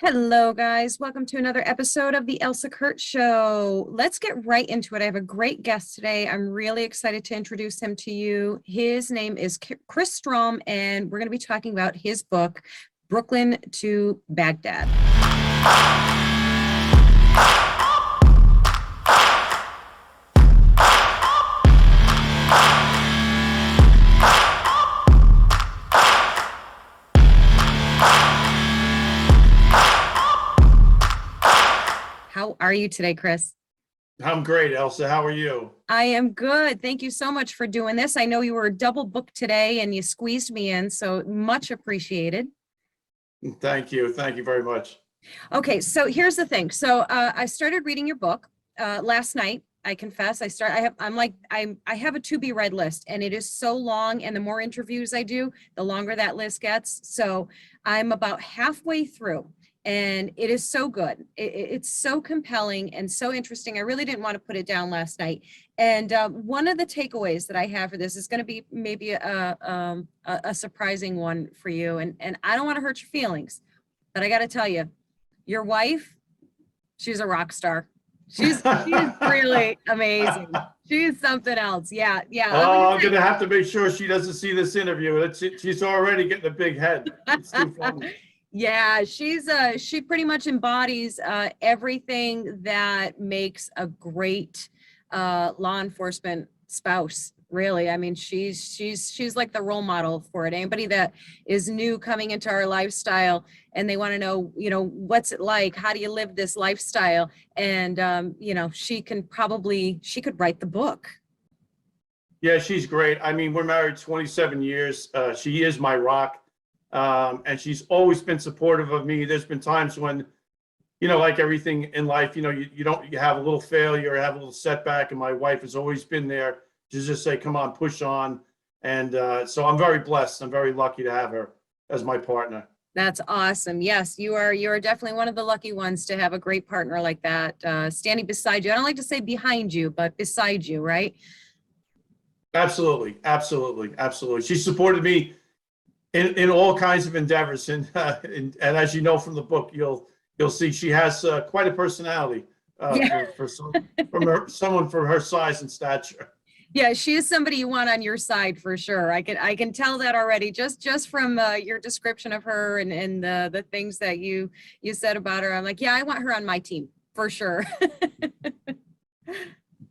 Hello, guys. Welcome to another episode of the Elsa Kurt Show. Let's get right into it. I have a great guest today. I'm really excited to introduce him to you. His name is Chris Strom, and we're going to be talking about his book, Brooklyn to Baghdad. How are you today, Chris? I'm great, Elsa. How are you? I am good. Thank you so much for doing this. I know you were double booked today and you squeezed me in, so much appreciated. Thank you. Thank you very much. Okay, so here's the thing. So I started reading your book last night. I confess, I have a to be read list, and it is so long. And the more interviews I do, the longer that list gets. So I'm about halfway through, and it is so good. It's so compelling and so interesting. I really didn't want to put it down last night. And one of the takeaways that I have for this is going to be maybe a surprising one for you. And I don't want to hurt your feelings, but I got to tell you, your wife, she's a rock star. She's really amazing. She's something else. Yeah, yeah. Oh, I'm gonna have to make sure she doesn't see this interview. She's already getting a big head. It's too funny. Yeah, she pretty much embodies everything that makes a great law enforcement spouse. Really, I mean, she's like the role model for it. Anybody that is new coming into our lifestyle and they want to know, what's it like? How do you live this lifestyle? And she could write the book. Yeah, she's great. I mean, we're married 27 years. She is my rock, and she's always been supportive of me. There's been times when, like everything in life, you have a little failure, or have a little setback, and my wife has always been there to just say, come on, push on. And so I'm very blessed. I'm very lucky to have her as my partner. That's awesome. Yes, you are definitely one of the lucky ones to have a great partner like that, standing beside you. I don't like to say behind you, but beside you, right? Absolutely. Absolutely. Absolutely. She supported me in all kinds of endeavors. And as you know from the book, you'll see she has quite a personality for someone for her size and stature. Yeah, she is somebody you want on your side for sure. I can tell that already just from your description of her and the things that you said about her. I'm like, yeah, I want her on my team for sure.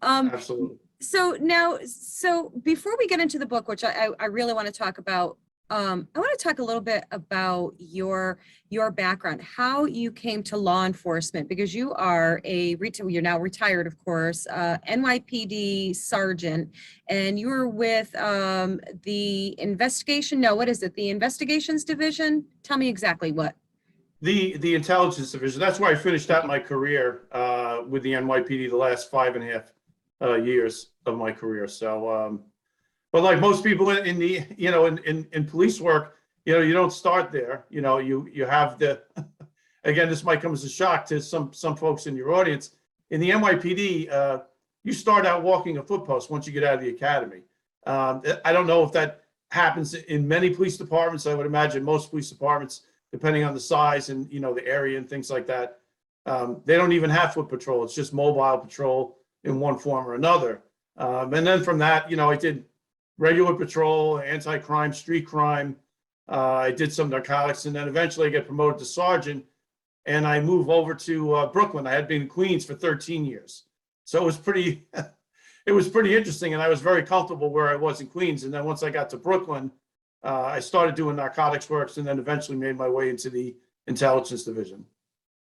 Absolutely. So before we get into the book, which I really want to talk about, I want to talk a little bit about your background, how you came to law enforcement, because you are you're now retired, of course, NYPD sergeant, and you were with the investigation. No, what is it? The investigations division? Tell me exactly what. The intelligence division. That's where I finished out my career with the NYPD, the last 5.5 years of my career. So, but like most people in the, in police work, you don't start there. You have the, again, this might come as a shock to some folks in your audience. In the NYPD, you start out walking a footpost once you get out of the academy. I don't know if that happens in many police departments. I would imagine most police departments, depending on the size and, the area and things like that, they don't even have foot patrol. It's just mobile patrol in one form or another. And then from that, I did regular patrol, anti-crime, street crime. I did some narcotics, and then eventually I get promoted to sergeant, and I move over to Brooklyn. I had been in Queens for 13 years. So it was pretty, it was pretty interesting, and I was very comfortable where I was in Queens. And then once I got to Brooklyn, I started doing narcotics works, and then eventually made my way into the intelligence division.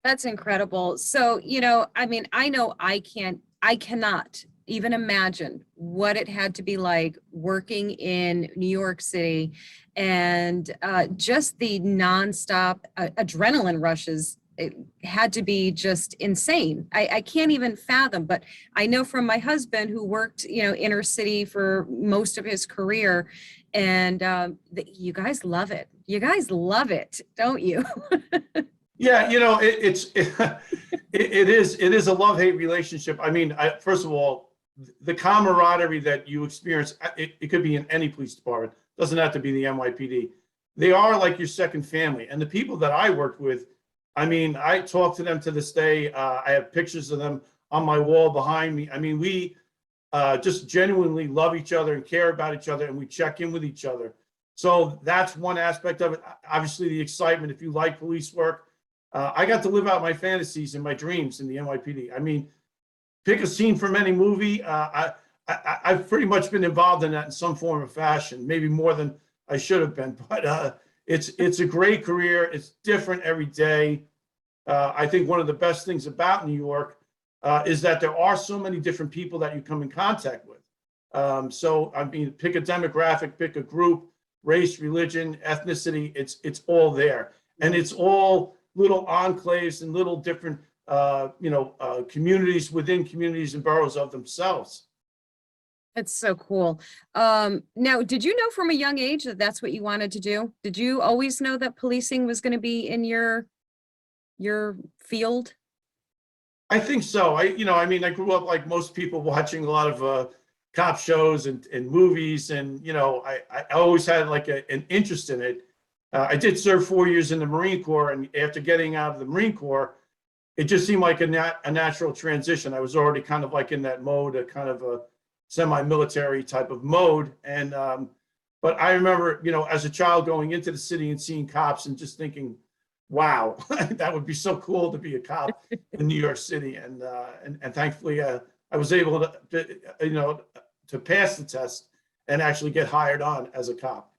That's incredible. So, I mean, I cannot even imagine what it had to be like working in New York City, and just the nonstop adrenaline rushes. It had to be just insane. I can't even fathom, but I know from my husband, who worked, inner city for most of his career, and you guys love it. You guys love it, don't you? Yeah, it is a love-hate relationship. I mean, first of all, the camaraderie that you experience, it could be in any police department, doesn't have to be the NYPD. They are like your second family. And the people that I worked with, I mean, I talk to them to this day. I have pictures of them on my wall behind me. I mean, we just genuinely love each other and care about each other, and we check in with each other. So that's one aspect of it. Obviously, the excitement. If you like police work, I got to live out my fantasies and my dreams in the NYPD. I mean, pick a scene from any movie. I've pretty much been involved in that in some form or fashion, maybe more than I should have been. But it's a great career. It's different every day. I think one of the best things about New York is that there are so many different people that you come in contact with. So I mean, pick a demographic, pick a group, race, religion, ethnicity. It's all there, and it's all little enclaves and little different communities within communities and boroughs of themselves. That's so cool. Now, did you know from a young age that that's what you wanted to do? Did you always know that policing was going to be in your field? I think so. I mean, I grew up like most people watching a lot of cop shows and movies, and I always had like an interest in it. I did serve 4 years in the Marine Corps, and after getting out of the Marine Corps, it just seemed like a natural transition. I was already kind of like in that mode, a kind of a semi-military type of mode. And but I remember, as a child going into the city and seeing cops and just thinking, wow, that would be so cool to be a cop in New York City. And thankfully, I was able to pass the test and actually get hired on as a cop.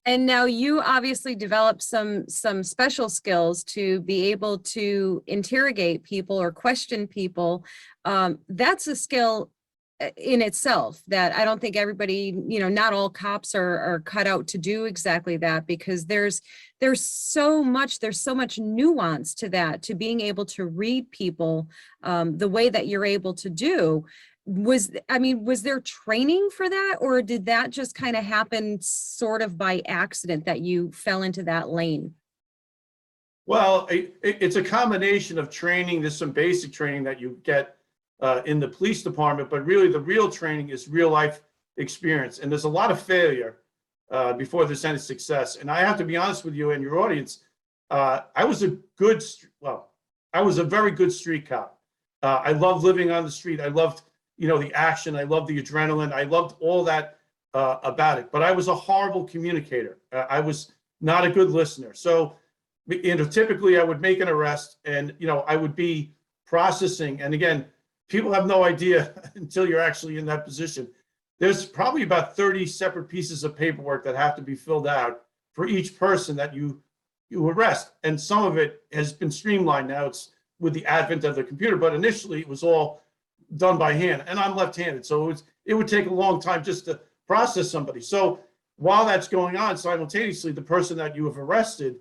And now you obviously developed some special skills to be able to interrogate people or question people. That's a skill in itself that I don't think everybody, not all cops are cut out to do exactly that, because there's so much nuance to that, to being able to read people the way that you're able to do. Was there training for that, or did that just kind of happen sort of by accident that you fell into that lane? Well, it's a combination of training. There's some basic training that you get in the police department, but really the real training is real life experience. And there's a lot of failure before there's any success. And I have to be honest with you and your audience, I was a very good street cop. I loved living on the street. I loved the action. I loved the adrenaline. I loved all that about it. But I was a horrible communicator. I was not a good listener. So, typically I would make an arrest, and I would be processing. And again, people have no idea until you're actually in that position. There's probably about 30 separate pieces of paperwork that have to be filled out for each person that you arrest. And some of it has been streamlined now. It's with the advent of the computer, but initially it was all done by hand, and I'm left-handed, so it would take a long time just to process somebody. So while that's going on, simultaneously, the person that you have arrested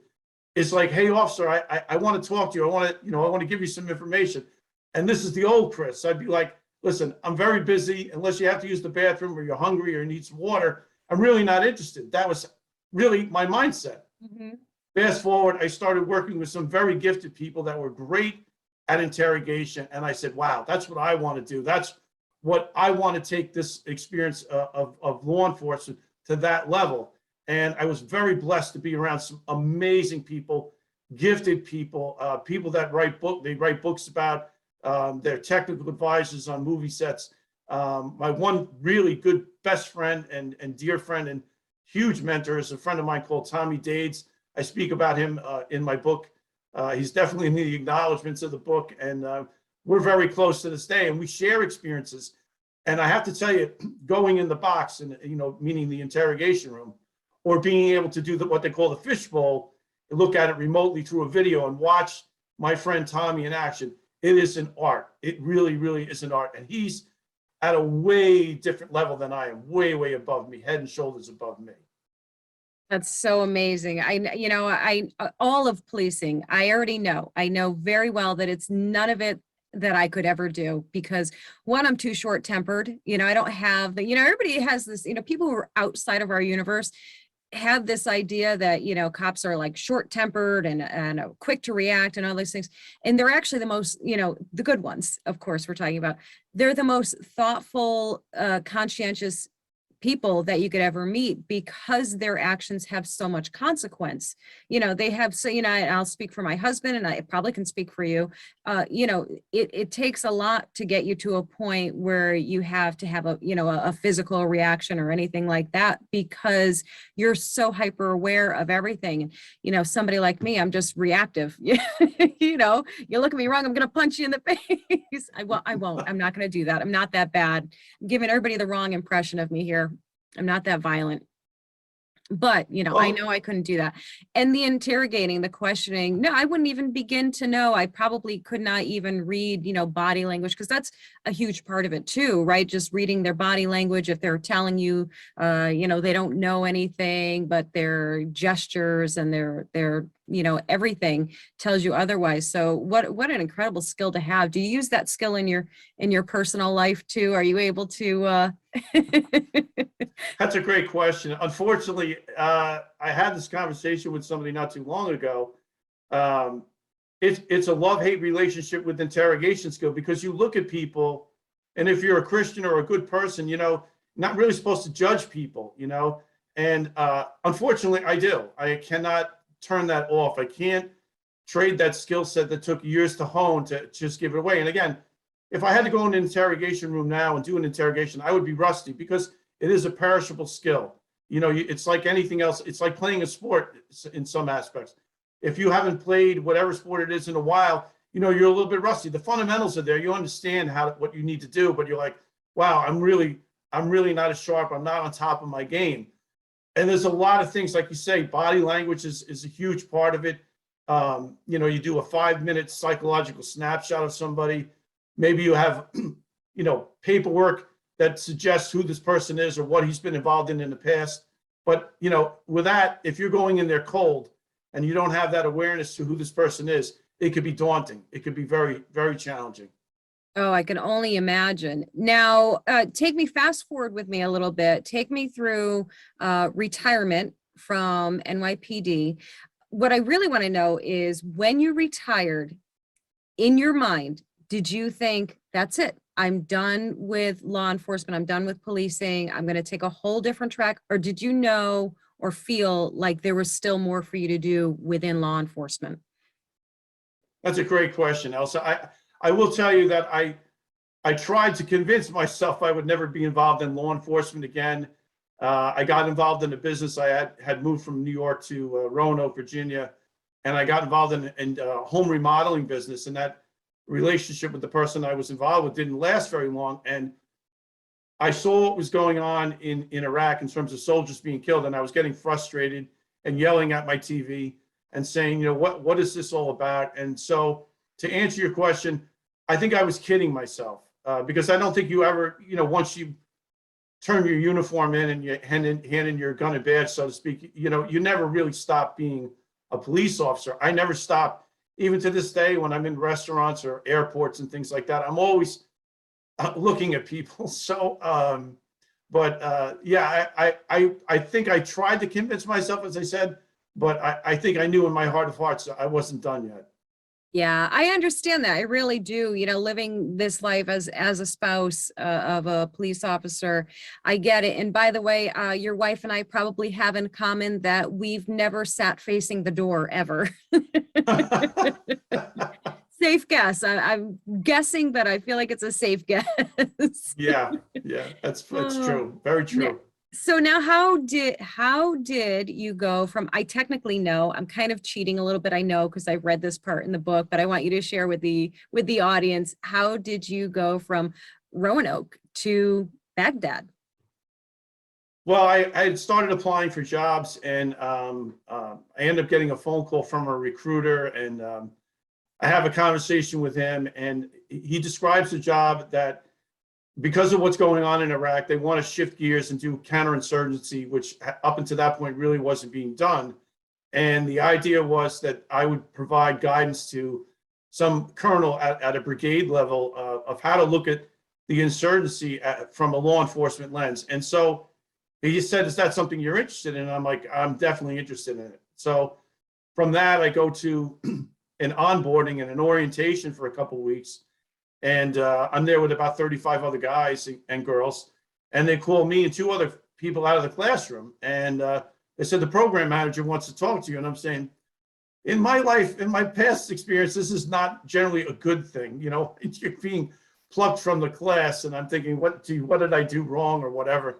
is like, "Hey, officer, I want to talk to you. I want to give you some information." And this is the old Chris. I'd be like, "Listen, I'm very busy. Unless you have to use the bathroom or you're hungry or need some water, I'm really not interested." That was really my mindset. Mm-hmm. Fast forward, I started working with some very gifted people that were great at interrogation. And I said, wow, that's what I want to do. That's what I want to take this experience of law enforcement to that level. And I was very blessed to be around some amazing people, gifted people, people that write books about, their technical advisors on movie sets. My one really good best friend and dear friend and huge mentor is a friend of mine called Tommy Dades. I speak about him in my book. He's definitely in the acknowledgments of the book, and we're very close to this day, and we share experiences. And I have to tell you, going in the box, and meaning the interrogation room, or being able to do what they call the fishbowl, look at it remotely through a video and watch my friend Tommy in action. It is an art. It really, really is an art, and he's at a way different level than I am, way, way above me, head and shoulders above me. That's so amazing. I all of policing, I already know. I know very well that it's none of it that I could ever do, because one, I'm too short-tempered. I don't have the, everybody has this, people who are outside of our universe have this idea that, cops are like short-tempered and quick to react and all these things. And they're actually the most, the good ones, of course, we're talking about. They're the most thoughtful, conscientious people that you could ever meet, because their actions have so much consequence. They have, so, and I'll speak for my husband, and I probably can speak for you. It takes a lot to get you to a point where you have to have a physical reaction or anything like that, because you're so hyper aware of everything. Somebody like me, I'm just reactive. You look at me wrong, I'm going to punch you in the face. I won't. I'm not going to do that. I'm not that bad. I'm giving everybody the wrong impression of me here. I'm not that violent. But, I know I couldn't do that. And the interrogating, the questioning, no, I wouldn't even begin to know. I probably could not even read, body language, because that's a huge part of it too, right? Just reading their body language. If they're telling you, they don't know anything, but their gestures and their everything tells you otherwise. So what an incredible skill to have. Do you use that skill in your personal life too? Are you able to, That's a great question. Unfortunately, I had this conversation with somebody not too long ago. It's a love-hate relationship with interrogation skill, because you look at people, and if you're a Christian or a good person, not really supposed to judge people, and unfortunately I do. I cannot turn that off. I can't trade that skill set that took years to hone to just give it away. And again, if I had to go in an interrogation room now and do an interrogation, I would be rusty, because it is a perishable skill. It's like anything else. It's like playing a sport in some aspects. If you haven't played whatever sport it is in a while, you're a little bit rusty. The fundamentals are there. You understand what you need to do, but you're like, wow, I'm really not as sharp. I'm not on top of my game. And there's a lot of things, like you say, body language is a huge part of it. You do a 5-minute psychological snapshot of somebody. Maybe you have, paperwork that suggests who this person is or what he's been involved in the past. But, with that, if you're going in there cold and you don't have that awareness to who this person is, it could be daunting. It could be very, very challenging. Oh, I can only imagine. Now, fast forward with me a little bit. Take me through retirement from NYPD. What I really want to know is, when you retired, in your mind, did you think, that's it, I'm done with law enforcement, I'm done with policing, I'm going to take a whole different track? Or did you know or feel like there was still more for you to do within law enforcement? That's a great question, Elsa. I will tell you that I tried to convince myself I would never be involved in law enforcement again. I got involved in a business. I had moved from New York to Roanoke, Virginia, and I got involved in home remodeling business. And that relationship with the person I was involved with didn't last very long. And I saw what was going on in Iraq in terms of soldiers being killed, and I was getting frustrated and yelling at my TV and saying, what is this all about? And so, to answer your question, I think I was kidding myself, because I don't think you ever, once you turn your uniform in and you hand in your gun and badge, so to speak, you never really stop being a police officer. I never stopped. Even to this day, when I'm in restaurants or airports and things like that, I'm always looking at people. So, yeah, I think I tried to convince myself, as I said, but I think I knew in my heart of hearts I wasn't done yet. Yeah, I understand that. I really do. Living this life as a spouse of a police officer, I get it. And by the way, your wife and I probably have in common that we've never sat facing the door ever. Safe guess. I'm guessing, but I feel like it's a safe guess. Yeah, that's true. Very true. So now, how did you go from, I technically know, I'm kind of cheating a little bit, I know, because I read this part in the book, but I want you to share with the audience, how did you go from Roanoke to Baghdad? Well, I had started applying for jobs, and I ended up getting a phone call from a recruiter, and I have a conversation with him, and he describes the job that, because of what's going on in Iraq, they want to shift gears and do counterinsurgency, which up until that point really wasn't being done. And the idea was that I would provide guidance to some colonel at a brigade level of how to look at the insurgency from a law enforcement lens. And so he said, "Is that something you're interested in?" And I'm like, "I'm definitely interested in it." So from that, I go to an onboarding and an orientation for a couple of weeks. And I'm there with about 35 other guys and girls. And they call me and two other people out of the classroom. And they said, the program manager wants to talk to you. And I'm saying, in my life, in my past experience, this is not generally a good thing. You know, you're being plucked from the class, and I'm thinking, what did I do wrong or whatever?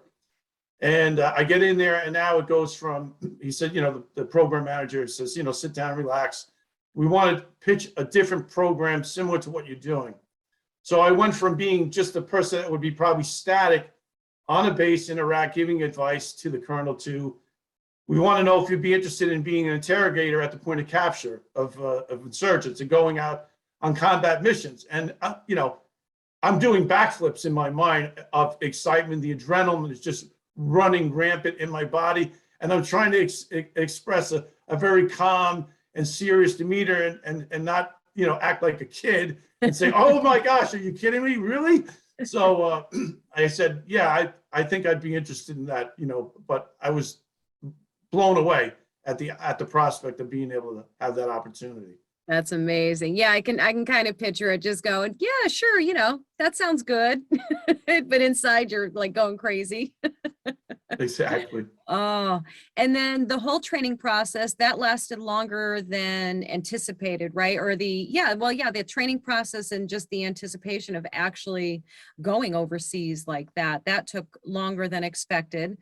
And I get in there, and now it goes from, he said, you know, the program manager says, you know, sit down, relax. We want to pitch a different program similar to what you're doing. So I went from being just a person that would be probably static on a base in Iraq giving advice to the colonel to, we want to know if you'd be interested in being an interrogator at the point of capture of insurgents and going out on combat missions. And, you know, I'm doing backflips in my mind of excitement. The adrenaline is just running rampant in my body. And I'm trying to express a very calm and serious demeanor and not, you know, act like a kid and say, oh my gosh, are you kidding me? Really? So I said, yeah, I think I'd be interested in that, you know, but I was blown away at the prospect of being able to have that opportunity. That's amazing. Yeah, I can kind of picture it just going, yeah, sure, you know, that sounds good. But inside you're like going crazy. Exactly. Oh, and then the whole training process that lasted longer than anticipated, right? Or the training process and just the anticipation of actually going overseas like that took longer than expected.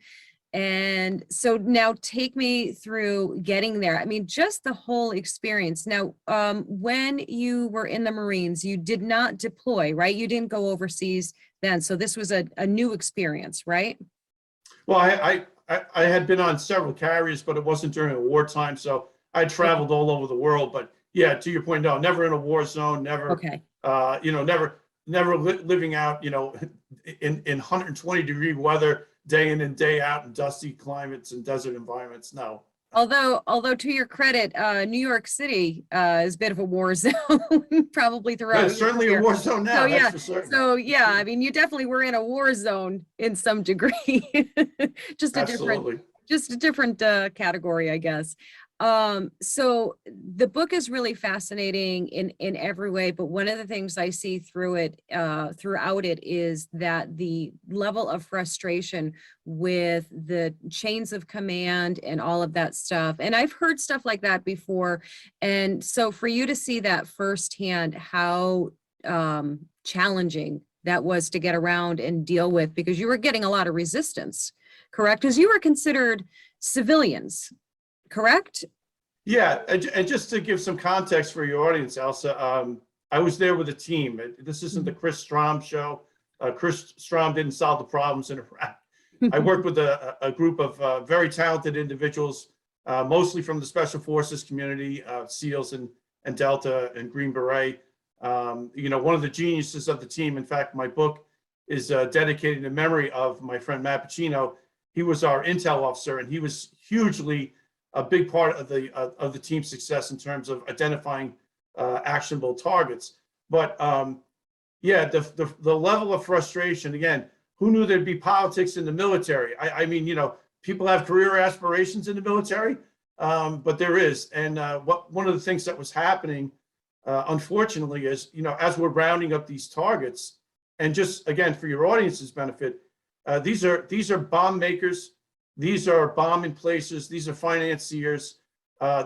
And so now take me through getting there. I mean, just the whole experience. Now, when you were in the Marines, you did not deploy, right? You didn't go overseas then. So this was a new experience, right? Well, I had been on several carriers, but it wasn't during a wartime. So I traveled all over the world. But yeah, to your point, no, never in a war zone, never, Okay. you know, never living out, you know, in 120-degree weather, day in and day out in dusty climates and desert environments. No. Although to your credit, New York City is a bit of a war zone, probably throughout. It's certainly a war zone now, that's for certain. So yeah, I mean, you definitely were in a war zone in some degree. Just a different category, I guess. So the book is really fascinating in every way, but one of the things I see throughout it is that the level of frustration with the chains of command and all of that stuff. And I've heard stuff like that before. And so for you to see that firsthand, how challenging that was to get around and deal with, because you were getting a lot of resistance, correct? Because you were considered civilians. Correct? Yeah, and just to give some context for your audience, Elsa, I was there with a team. This isn't the Chris Strom show. Chris Strom didn't solve the problems in Iraq. I worked with a group of very talented individuals, mostly from the Special Forces community, SEALs and Delta and Green Beret. You know, one of the geniuses of the team, in fact, my book is dedicated in memory of my friend Matt Pacino. He was our intel officer, and he was hugely a big part of the team's success in terms of identifying actionable targets. But yeah, the level of frustration, again, who knew there'd be politics in the military? I mean, you know, people have career aspirations in the military, but there is. And one of the things that was happening, unfortunately, is, you know, as we're rounding up these targets, and just again, for your audience's benefit, these are bomb makers. These are bomb emplacers. These are financiers.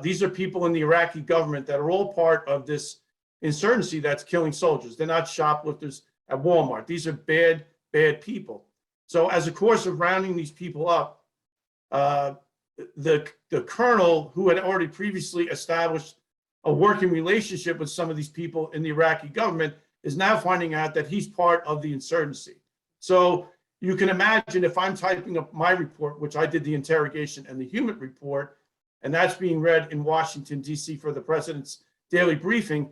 These are people in the Iraqi government that are all part of this insurgency that's killing soldiers. They're not shoplifters at Walmart. These are bad, bad people. So as a course of rounding these people up, the colonel, who had already previously established a working relationship with some of these people in the Iraqi government, is now finding out that he's part of the insurgency. So you can imagine, if I'm typing up my report, which I did the interrogation and the human report, and that's being read in Washington, D.C. for the president's daily briefing,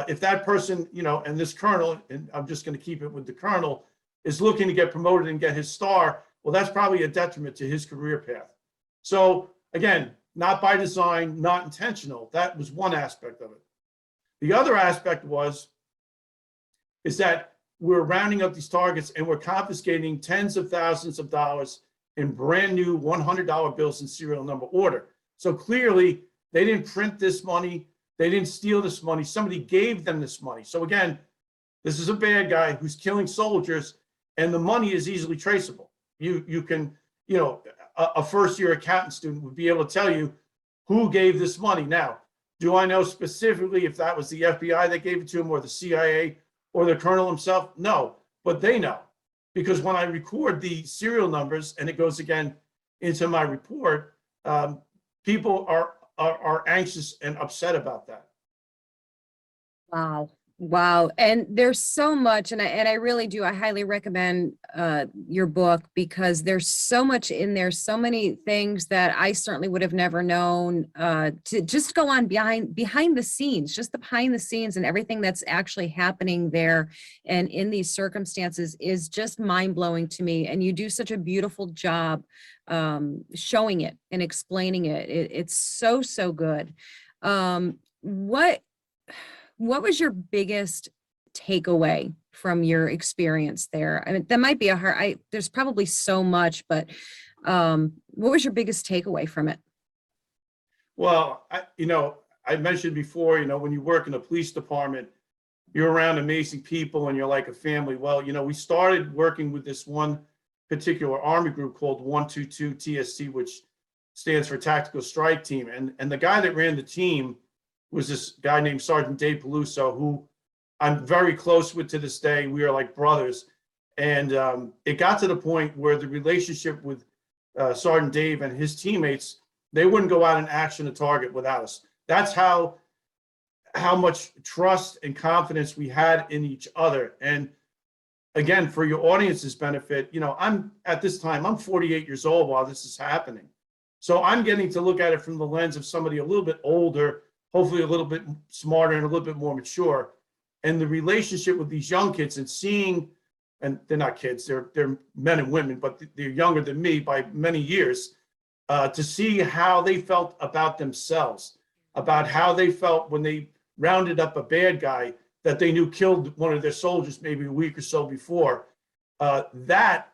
if that person, you know, and this colonel, and I'm just going to keep it with the colonel, is looking to get promoted and get his star, well, that's probably a detriment to his career path. So again, not by design, not intentional. That was one aspect of it. The other aspect is that we're rounding up these targets and we're confiscating tens of thousands of dollars in brand new $100 bills in serial number order. So clearly they didn't print this money. They didn't steal this money. Somebody gave them this money. So again, this is a bad guy who's killing soldiers, and the money is easily traceable. You can you know, a first-year accountant student would be able to tell you who gave this money. Now, do I know specifically if that was the FBI that gave it to him or the CIA or the colonel himself? No, but they know, because when I record the serial numbers and it goes again into my report, people are anxious and upset about that. Wow. Wow. And there's so much, and I really do, I highly recommend your book, because there's so much in there, so many things that I certainly would have never known, to just go on behind the scenes, just the behind the scenes and everything that's actually happening there and in these circumstances is just mind blowing to me. And you do such a beautiful job showing it and explaining it. It's so good. What was your biggest takeaway from your experience there? I mean, that might be a hard, there's probably so much, but what was your biggest takeaway from it? Well, I mentioned before, when you work in a police department, you're around amazing people and you're like a family. Well, we started working with this one particular Army group called 122 TST, which stands for Tactical Strike Team. And the guy that ran the team was this guy named Sergeant Dave Peluso, who I'm very close with to this day. We are like brothers. And it got to the point where the relationship with Sergeant Dave and his teammates, they wouldn't go out and action a target without us. That's how much trust and confidence we had in each other. And again, for your audience's benefit, I'm at this time, I'm 48 years old while this is happening. So I'm getting to look at it from the lens of somebody a little bit older, hopefully a little bit smarter and a little bit more mature. And the relationship with these young kids and seeing, and they're not kids, they're men and women, but they're younger than me by many years, to see how they felt about themselves, about how they felt when they rounded up a bad guy that they knew killed one of their soldiers maybe a week or so before. That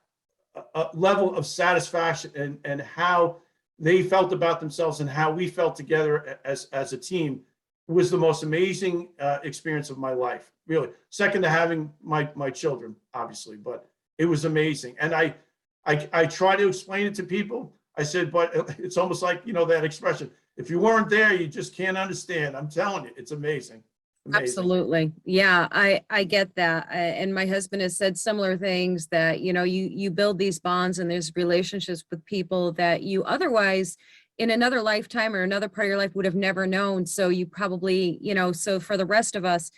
level of satisfaction and how they felt about themselves and how we felt together as a team was the most amazing experience of my life, really. Second to having my children, obviously, but it was amazing. And I try to explain it to people. I said, but it's almost like, that expression, if you weren't there, you just can't understand. I'm telling you, it's amazing. Amazing. Absolutely. Yeah, I get that. And my husband has said similar things that, you build these bonds and there's relationships with people that you otherwise in another lifetime or another part of your life would have never known. So you probably, so for the rest of us,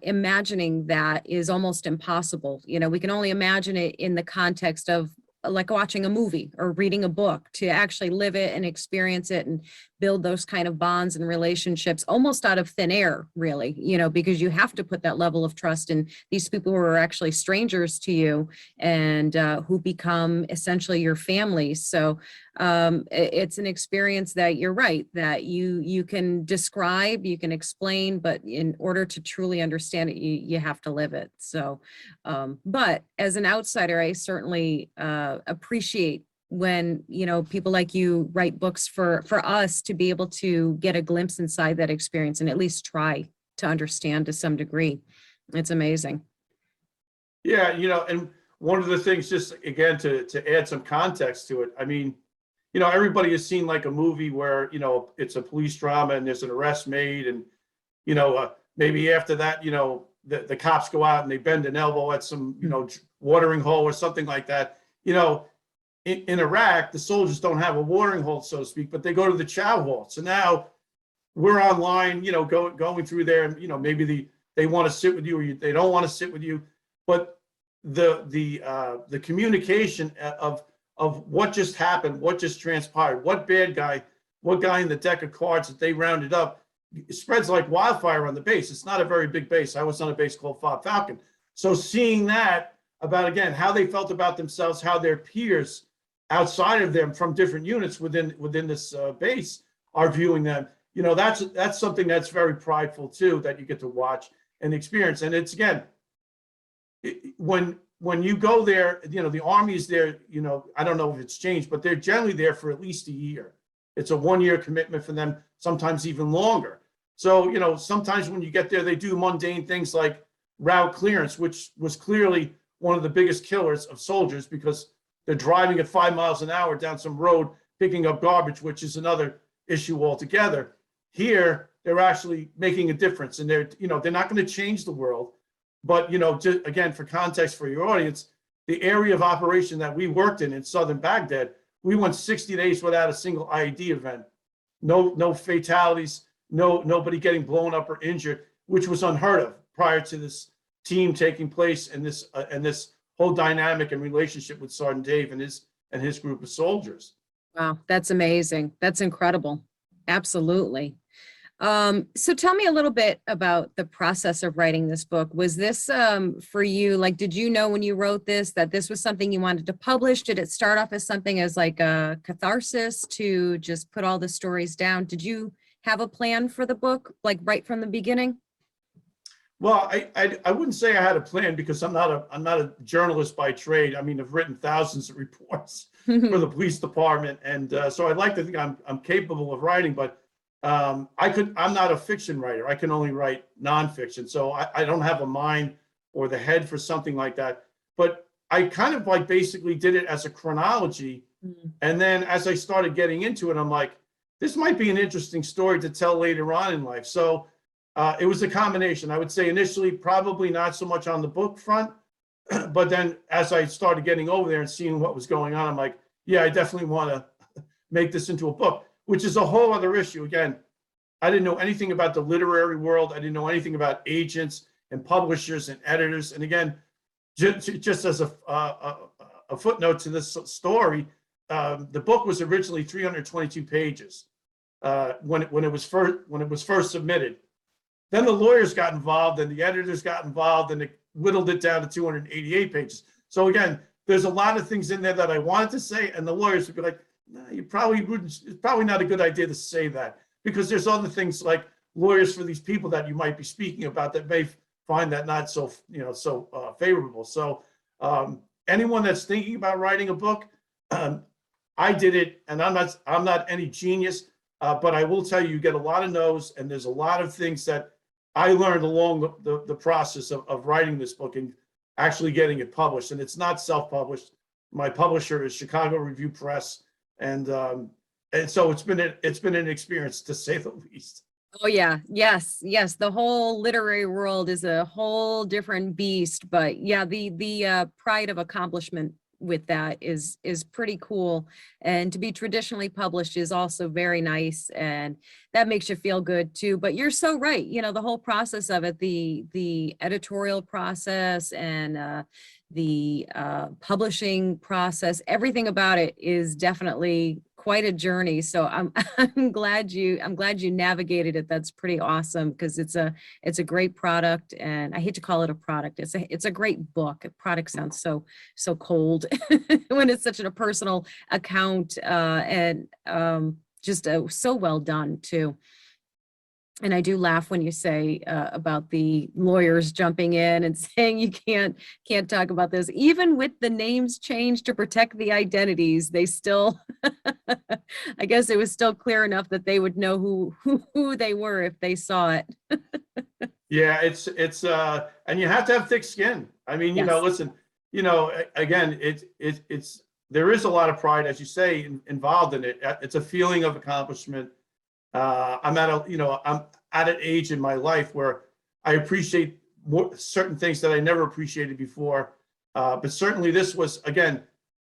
imagining that is almost impossible. We can only imagine it in the context of like watching a movie or reading a book. To actually live it and experience it and build those kind of bonds and relationships almost out of thin air, really, because you have to put that level of trust in these people who are actually strangers to you and who become essentially your family. So it's an experience that you're right, that you can describe, you can explain, but in order to truly understand it, you have to live it. So, but as an outsider, I certainly appreciate when people like you write books for us to be able to get a glimpse inside that experience and at least try to understand to some degree. It's amazing. Yeah, and one of the things, just again to add some context to it, I mean, everybody has seen like a movie where it's a police drama and there's an arrest made, and maybe after that the cops go out and they bend an elbow at some watering hole or something like that. In Iraq, the soldiers don't have a watering hole, so to speak, but they go to the chow hall. So now we're online, going through there, and maybe they want to sit with you or they don't want to sit with you, but the communication of what just happened, what just transpired, what bad guy, what guy in the deck of cards that they rounded up, it spreads like wildfire on the base. It's not a very big base. I was on a base called Fob Falcon. So seeing that about, again, how they felt about themselves, how their peers outside of them from different units within this base are viewing them, that's something that's very prideful too, that you get to watch and experience. And it's, again, when you go there, the Army is there, I don't know if it's changed, but they're generally there for at least a year. It's a 1-year commitment for them, sometimes even longer. So, sometimes when you get there, they do mundane things like route clearance, which was clearly one of the biggest killers of soldiers, because they're driving at 5 miles an hour down some road, picking up garbage, which is another issue altogether. Here, they're actually making a difference, and they're not going to change the world. But, just again, for context for your audience, the area of operation that we worked in southern Baghdad, we went 60 days without a single IED event. No fatalities, nobody getting blown up or injured, which was unheard of prior to this team taking place and this whole dynamic and relationship with Sergeant Dave and his group of soldiers. Wow, that's amazing. That's incredible. Absolutely. So tell me a little bit about the process of writing this book. Was this for you, like, did you know when you wrote this that this was something you wanted to publish? Did it start off as something as like a catharsis to just put all the stories down? Did you have a plan for the book, like right from the beginning? Well, I wouldn't say I had a plan, because I'm not a journalist by trade. I mean, I've written thousands of reports for the police department, and so I'd like to think I'm capable of writing, but I'm not a fiction writer. I can only write nonfiction, so I don't have a mind or the head for something like that. But I kind of like basically did it as a chronology, and then as I started getting into it, I'm like, this might be an interesting story to tell later on in life. So it was a combination. I would say initially probably not so much on the book front, but then as I started getting over there and seeing what was going on, I'm like, yeah, I definitely want to make this into a book, which is a whole other issue. Again, I didn't know anything about the literary world. I didn't know anything about agents and publishers and editors. And again, just as a footnote to this story, the book was originally 322 pages when it was first submitted. Then the lawyers got involved and the editors got involved, and it whittled it down to 288 pages. So again, there's a lot of things in there that I wanted to say, and the lawyers would be like, no, you probably wouldn't. It's probably not a good idea to say that, because there's other things like lawyers for these people that you might be speaking about that may find that not so favorable. So anyone that's thinking about writing a book, I did it, and I'm not any genius, but I will tell you, you get a lot of no's, and there's a lot of things that I learned along the process of writing this book and actually getting it published. And it's not self-published. My publisher is Chicago Review Press, and so it's been an experience, to say the least. Oh yeah, yes. The whole literary world is a whole different beast, but yeah, the pride of accomplishment with that is pretty cool, and to be traditionally published is also very nice, and that makes you feel good too. But you're so right, the whole process of it, the editorial process and the publishing process, everything about it is definitely quite a journey. So I'm glad you navigated it. That's pretty awesome, because it's a great product, and I hate to call it a product. It's a great book. A product sounds so cold when it's such a personal account, and just so well done too. And I do laugh when you say about the lawyers jumping in and saying you can't talk about this, even with the names changed to protect the identities. They still, I guess it was still clear enough that they would know who they were if they saw it. Yeah, it's and you have to have thick skin. I mean, Yes. Listen, again, it's there is a lot of pride, as you say, involved in it. It's a feeling of accomplishment. I'm at an age in my life where I appreciate certain things that I never appreciated before. But certainly this was, again,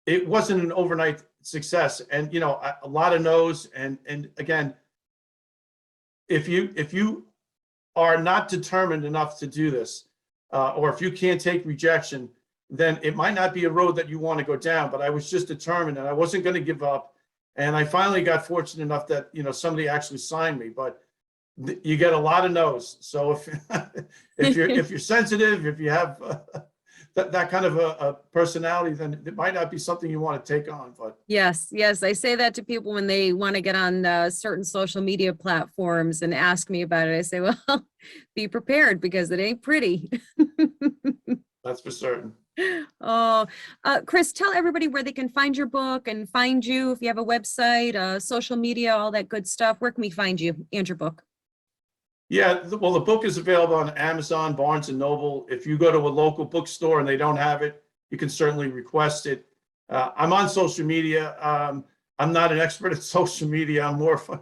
it wasn't an overnight success, and a lot of no's, and again, if you are not determined enough to do this, or if you can't take rejection, then it might not be a road that you want to go down. But I was just determined, and I wasn't going to give up. And I finally got fortunate enough that somebody actually signed me. But you get a lot of no's. So if you're sensitive, if you have that kind of a personality, then it might not be something you want to take on. But Yes, I say that to people when they want to get on certain social media platforms and ask me about it. I say, well, be prepared, because it ain't pretty. that's for certain. Oh, Chris, tell everybody where they can find your book and find you, if you have a website, social media, all that good stuff. Where can we find you and your book? Yeah, well, the book is available on Amazon, Barnes and Noble. If you go to a local bookstore and they don't have it, you can certainly request it. I'm on social media. I'm not an expert at social media. I'm more fun,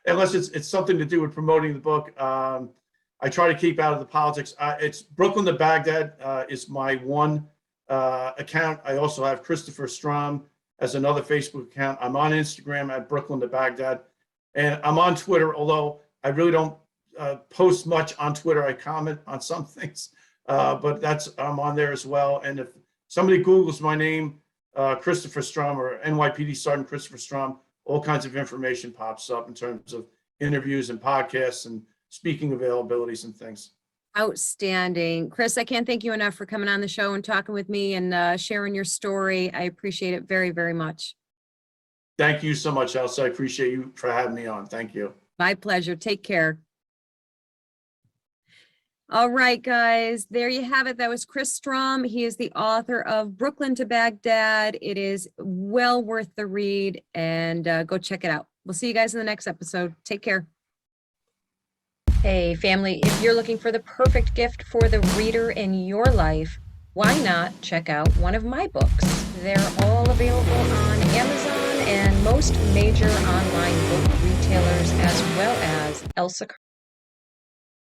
unless it's something to do with promoting the book. I try to keep out of the politics. It's Brooklyn to Baghdad is my one account. I also have Christopher Strom as another Facebook account. I'm on Instagram at Brooklyn to Baghdad, and I'm on Twitter, although I really don't post much on Twitter. I comment on some things, but I'm on there as well. And if somebody Googles my name, Christopher Strom or NYPD Sergeant Christopher Strom, all kinds of information pops up in terms of interviews and podcasts and speaking availabilities and things. Outstanding. Chris, I can't thank you enough for coming on the show and talking with me and sharing your story. I appreciate it very, very much. Thank you so much, Elsa. I appreciate you for having me on. Thank you. My pleasure. Take care. All right, guys, there you have it. That was Chris Strom. He is the author of Brooklyn to Baghdad. It is well worth the read, and go check it out. We'll see you guys in the next episode. Take care. Hey, family, if you're looking for the perfect gift for the reader in your life, why not check out one of my books? They're all available on Amazon and most major online book retailers, as well as Elsa